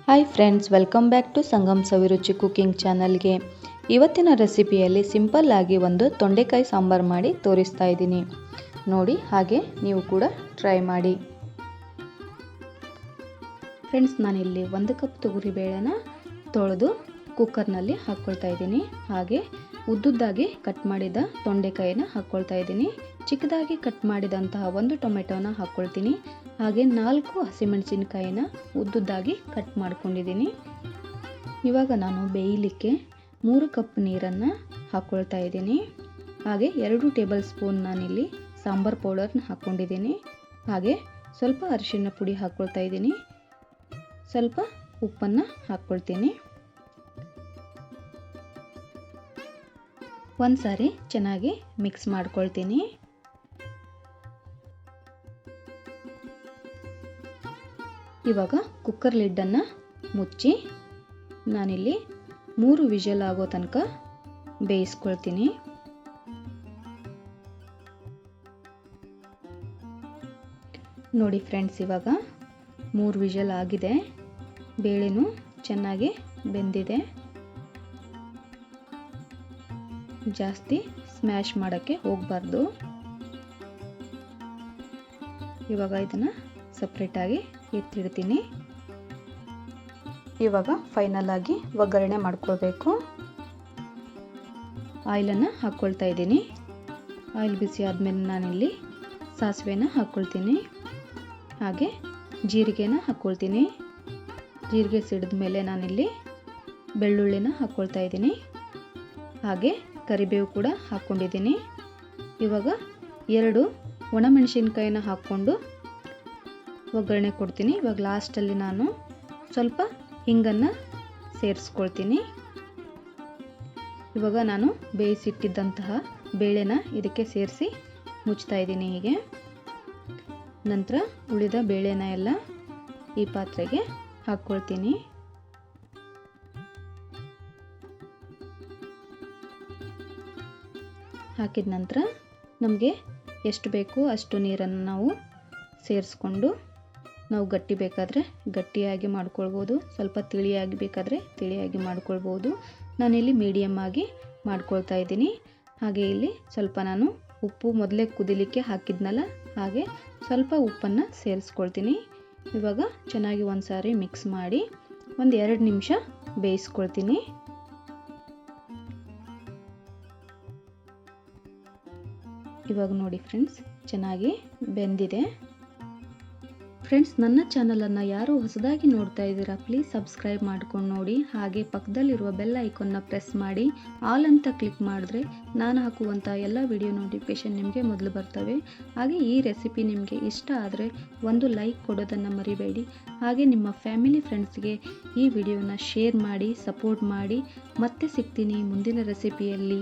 Hi friends, welcome back to Sangam Saviruchi cooking ಚಾನಲ್ಗೆ. ಇವತ್ತಿನ ರೆಸಿಪಿಯಲ್ಲಿ simple ಆಗಿ ಒಂದು ತೊಂಡೆಕಾಯಿ ಸಾಂಬಾರು ಮಾಡಿ ತೋರಿಸ್ತಾ ಇದ್ದೀನಿ. ನೋಡಿ, ಹಾಗೆ ನೀವು ಕೂಡ ಟ್ರೈ ಮಾಡಿ. ಫ್ರೆಂಡ್ಸ್, ನಾನಿಲ್ಲಿ 1 ಕಪ್ ತೊಗರಿಬೇಳೆನ ತೊಳೆದು ಕುಕ್ಕರ್ನಲ್ಲಿ ಹಾಕ್ಕೊಳ್ತಾ ಇದ್ದೀನಿ. ಹಾಗೆ ಉದ್ದುದ್ದಾಗಿ ಕಟ್ ಮಾಡಿದ ತೊಂಡೆಕಾಯಿನ ಹಾಕ್ಕೊಳ್ತಾ ಇದ್ದೀನಿ. ಚಿಕ್ಕದಾಗಿ ಕಟ್ ಮಾಡಿದಂತಹ 1 ಟೊಮೆಟೊನ ಹಾಕ್ಕೊಳ್ತೀನಿ. ಹಾಗೆ 4 ಹಸಿಮೆಣಸಿನಕಾಯಿನ ಉದ್ದುದ್ದಾಗಿ ಕಟ್ ಮಾಡ್ಕೊಂಡಿದ್ದೀನಿ. ಇವಾಗ ನಾನು ಬೇಯಲಿಕ್ಕೆ 3 ಕಪ್ ನೀರನ್ನು ಹಾಕ್ಕೊಳ್ತಾ ಇದ್ದೀನಿ. ಹಾಗೆ 2 ಟೇಬಲ್ ಸ್ಪೂನ್ ನಾನಿಲ್ಲಿ ಸಾಂಬಾರ್ ಪೌಡರ್ನ ಹಾಕ್ಕೊಂಡಿದ್ದೀನಿ. ಹಾಗೆ ಸ್ವಲ್ಪ ಅರಿಶಿಣ ಪುಡಿ ಹಾಕ್ಕೊಳ್ತಾ ಇದ್ದೀನಿ. ಸ್ವಲ್ಪ ಉಪ್ಪನ್ನು ಹಾಕ್ಕೊಳ್ತೀನಿ. ಒಂದು ಸಾರಿ ಚೆನ್ನಾಗಿ ಮಿಕ್ಸ್ ಮಾಡ್ಕೊಳ್ತೀನಿ. ಇವಾಗ ಕುಕ್ಕರ್ ಲಿಡ್ಡನ್ನು ಮುಚ್ಚಿ ನಾನಿಲ್ಲಿ 3 ವಿಷಲ್ ಆಗೋ ತನಕ ಬೇಯಿಸ್ಕೊಳ್ತೀನಿ. ನೋಡಿ ಫ್ರೆಂಡ್ಸ್, ಇವಾಗ 3 ವಿಷಲ್ ಆಗಿದೆ. ಬೇಳೆನೂ ಚೆನ್ನಾಗಿ ಬೆಂದಿದೆ. ಜಾಸ್ತಿ ಸ್ಮ್ಯಾಶ್ ಮಾಡೋಕ್ಕೆ ಹೋಗಬಾರ್ದು. ಇವಾಗ ಇದನ್ನು ಸಪ್ರೇಟಾಗಿ ಎತ್ತಿಡ್ತೀನಿ. ಇವಾಗ ಫೈನಲ್ ಆಗಿ ಒಗ್ಗರಣೆ ಮಾಡ್ಕೊಳ್ಬೇಕು. ಆಯಿಲನ್ನು ಹಾಕ್ಕೊಳ್ತಾ ಇದ್ದೀನಿ. ಆಯಿಲ್ ಬಿಸಿ ಆದಮೇಲೆ ನಾನಿಲ್ಲಿ ಸಾಸಿವೆನ ಹಾಕ್ಕೊಳ್ತೀನಿ. ಹಾಗೆ ಜೀರಿಗೆನ ಹಾಕ್ಕೊಳ್ತೀನಿ. ಜೀರಿಗೆ ಸಿಡಿದ ಮೇಲೆ ನಾನಿಲ್ಲಿ ಬೆಳ್ಳುಳ್ಳಿನ ಹಾಕ್ಕೊಳ್ತಾ ಇದ್ದೀನಿ. ಹಾಗೆ ಕರಿಬೇವು ಕೂಡ ಹಾಕ್ಕೊಂಡಿದ್ದೀನಿ. ಇವಾಗ 2 ಒಣಮೆಣಸಿನ್ಕಾಯಿನ ಹಾಕ್ಕೊಂಡು ಒಗ್ಗರಣೆ ಕೊಡ್ತೀನಿ. ಇವಾಗ ಲಾಸ್ಟಲ್ಲಿ ನಾನು ಸ್ವಲ್ಪ ಹಿಂಗನ್ನು ಸೇರಿಸ್ಕೊಳ್ತೀನಿ. ಇವಾಗ ನಾನು ಬೇಯಿಸಿಟ್ಟಿದ್ದಂತಹ ಬೇಳೆನ ಇದಕ್ಕೆ ಸೇರಿಸಿ ಮುಚ್ತಾ ಇದ್ದೀನಿ. ಹೀಗೆ ನಂತರ ಉಳಿದ ಬೇಳೆನ ಎಲ್ಲ ಈ ಪಾತ್ರೆಗೆ ಹಾಕ್ಕೊಳ್ತೀನಿ. ಹಾಕಿದ ನಂತರ ನಮಗೆ ಎಷ್ಟು ಬೇಕೋ ಅಷ್ಟು ನೀರನ್ನು ನಾವು ಸೇರಿಸ್ಕೊಂಡು ನಾವು ಗಟ್ಟಿ ಬೇಕಾದರೆ ಗಟ್ಟಿಯಾಗಿ ಮಾಡ್ಕೊಳ್ಬೋದು, ಸ್ವಲ್ಪ ತಿಳಿಯಾಗಿ ಬೇಕಾದರೆ ತಿಳಿಯಾಗಿ ಮಾಡ್ಕೊಳ್ಬೋದು. ನಾನಿಲ್ಲಿ ಮೀಡಿಯಮ್ ಆಗಿ ಮಾಡ್ಕೊಳ್ತಾ ಇದ್ದೀನಿ. ಹಾಗೆ ಇಲ್ಲಿ ಸ್ವಲ್ಪ ನಾನು ಉಪ್ಪು ಮೊದಲೇ ಕುದಿಲಿಕ್ಕೆ ಹಾಕಿದ್ನಲ್ಲ, ಹಾಗೆ ಸ್ವಲ್ಪ ಉಪ್ಪನ್ನು ಸೇರಿಸ್ಕೊಳ್ತೀನಿ. ಇವಾಗ ಚೆನ್ನಾಗಿ ಒಂದು ಸಾರಿ ಮಿಕ್ಸ್ ಮಾಡಿ 1-2 ನಿಮಿಷ ಬೇಯಿಸ್ಕೊಳ್ತೀನಿ. ಇವಾಗ ನೋಡಿ ಫ್ರೆಂಡ್ಸ್, ಚೆನ್ನಾಗಿ ಬೆಂದಿದೆ. ಫ್ರೆಂಡ್ಸ್, ನನ್ನ ಚಾನಲನ್ನು ಯಾರು ಹೊಸದಾಗಿ ನೋಡ್ತಾ ಇದ್ದೀರಾ, ಪ್ಲೀಸ್ ಸಬ್ಸ್ಕ್ರೈಬ್ ಮಾಡ್ಕೊಂಡು ನೋಡಿ. ಹಾಗೆ ಪಕ್ಕದಲ್ಲಿರುವ ಬೆಲ್ ಐಕಾನ್ನ ಪ್ರೆಸ್ ಮಾಡಿ ಆಲ್ ಅಂತ ಕ್ಲಿಕ್ ಮಾಡಿದ್ರೆ ನಾನು ಹಾಕುವಂಥ ಎಲ್ಲ ವಿಡಿಯೋ ನೋಟಿಫಿಕೇಷನ್ ನಿಮಗೆ ಮೊದಲು ಬರ್ತವೆ. ಹಾಗೆ ಈ ರೆಸಿಪಿ ನಿಮಗೆ ಇಷ್ಟ ಆದರೆ ಒಂದು ಲೈಕ್ ಕೊಡೋದನ್ನು ಮರಿಬೇಡಿ. ಹಾಗೆ ನಿಮ್ಮ ಫ್ಯಾಮಿಲಿ ಫ್ರೆಂಡ್ಸ್ಗೆ ಈ ವಿಡಿಯೋನ ಶೇರ್ ಮಾಡಿ ಸಪೋರ್ಟ್ ಮಾಡಿ. ಮತ್ತೆ ಸಿಗ್ತೀನಿ ಮುಂದಿನ ರೆಸಿಪಿಯಲ್ಲಿ.